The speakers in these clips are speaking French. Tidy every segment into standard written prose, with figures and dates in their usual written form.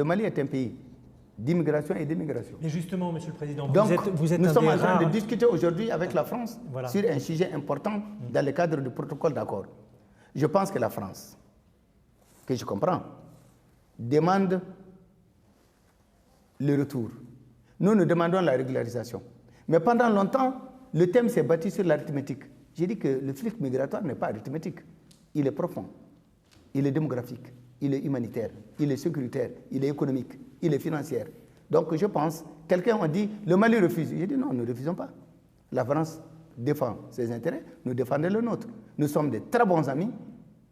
le Mali est un pays d'immigration et d'immigration. Et justement, Monsieur le Président, Donc, vous êtes nous un sommes des en train rares... de discuter aujourd'hui avec la France Voilà. sur un sujet important dans le cadre du protocole d'accord. Je pense que la France, que je comprends, demande le retour. Nous demandons la régularisation. Mais pendant longtemps, le thème s'est bâti sur l'arithmétique. J'ai dit que le flux migratoire n'est pas arithmétique. Il est profond, il est démographique, il est humanitaire, il est sécuritaire, il est économique, il est financier. Donc je pense, quelqu'un a dit, le Mali refuse. J'ai dit non, nous ne refusons pas. La France défend ses intérêts, nous défendons le nôtre. Nous sommes de très bons amis,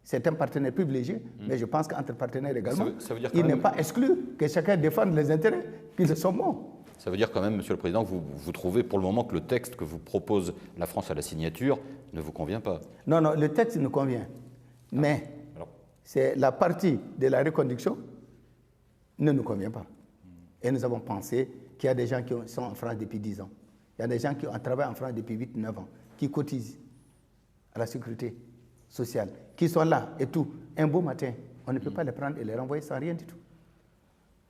c'est un partenaire privilégié, mais je pense qu'entre partenaires également, il n'est pas exclu que chacun défende les intérêts qui le sont bons. Ça veut dire quand même, Monsieur le Président, que vous trouvez pour le moment que le texte que vous propose la France à la signature ne vous convient pas? Non, non, le texte nous convient. Mais c'est la partie de la reconduction ne nous convient pas. Et nous avons pensé qu'il y a des gens qui sont en France depuis 10 ans. Il y a des gens qui ont travaillé en France depuis 8-9 ans, qui cotisent à la sécurité sociale, qui sont là et tout. Un beau matin, on ne peut pas les prendre et les renvoyer sans rien du tout.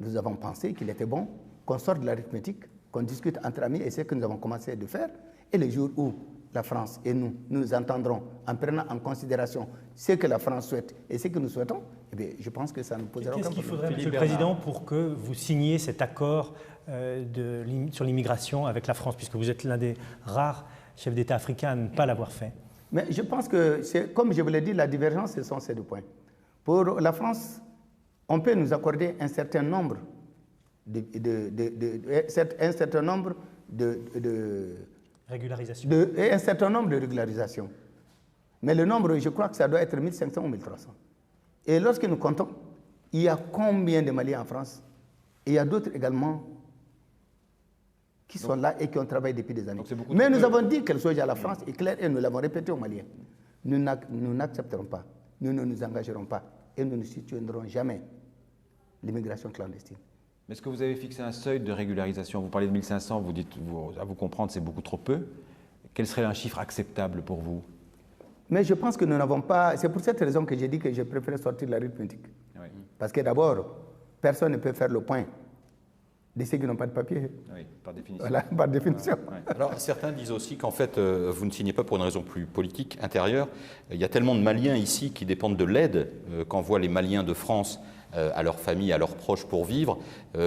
Nous avons pensé qu'il était bon qu'on sorte de l'arithmétique, qu'on discute entre amis, et c'est ce que nous avons commencé de faire. Et le jour où la France et nous entendrons en prenant en considération ce que la France souhaite et ce que nous souhaitons, eh bien, je pense que ça ne posera aucun problème. Qu'est-ce qu'il faudrait, Monsieur le Président, pour que vous signiez cet accord sur l'immigration avec la France, puisque vous êtes l'un des rares chefs d'État africains à ne pas l'avoir fait? Mais je pense que, comme je vous l'ai dit, la divergence, ce sont ces deux points. Pour la France, on peut nous accorder un certain nombre de régularisations. Mais le nombre, je crois que ça doit être 1500 ou 1300. Et lorsque nous comptons, il y a combien de Maliens en France? Et il y a d'autres également qui sont là et qui ont travaillé depuis des années. Mais nous avons dit que le sujet à la France est clair et nous l'avons répété aux Maliens. Nous n'accepterons pas, nous ne nous engagerons pas et nous ne soutiendrons jamais l'immigration clandestine. Mais est-ce que vous avez fixé un seuil de régularisation? Vous parlez de 1500, vous dites, à vous comprendre, c'est beaucoup trop peu. Quel serait un chiffre acceptable pour vous? Mais je pense que nous n'avons pas... C'est pour cette raison que j'ai dit que je préfère sortir de l'arithmétique. Oui. Parce que d'abord, personne ne peut faire le point de ceux qui n'ont pas de papier. Oui, par définition. Voilà, par définition. Ouais. Alors, certains disent aussi qu'en fait, vous ne signez pas pour une raison plus politique, intérieure. Il y a tellement de Maliens ici qui dépendent de l'aide qu'envoient les Maliens de France à leurs familles, à leurs proches pour vivre,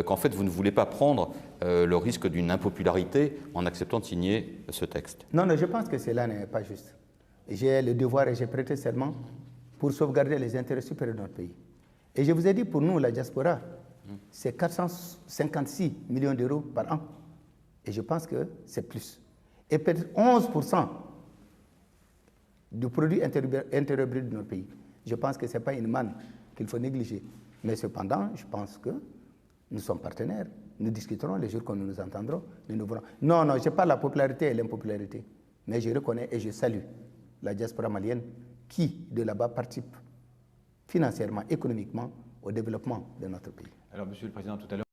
qu'en fait, vous ne voulez pas prendre le risque d'une impopularité en acceptant de signer ce texte. Non, non, je pense que cela n'est pas juste. J'ai le devoir et j'ai prêté serment pour sauvegarder les intérêts supérieurs de notre pays. Et je vous ai dit, pour nous, la diaspora, c'est 456 millions d'euros par an. Et je pense que c'est plus. Et peut-être 11% du produit intérieur brut de notre pays. Je pense que ce n'est pas une manne qu'il faut négliger. Mais cependant, je pense que nous sommes partenaires. Nous discuterons les jours que nous nous entendrons. Nous verrons. Non, non, je parle de la popularité et l'impopularité. Mais je reconnais et je salue la diaspora malienne qui, de là-bas, participe financièrement, économiquement au développement de notre pays. Alors, Monsieur le Président, tout à l'heure,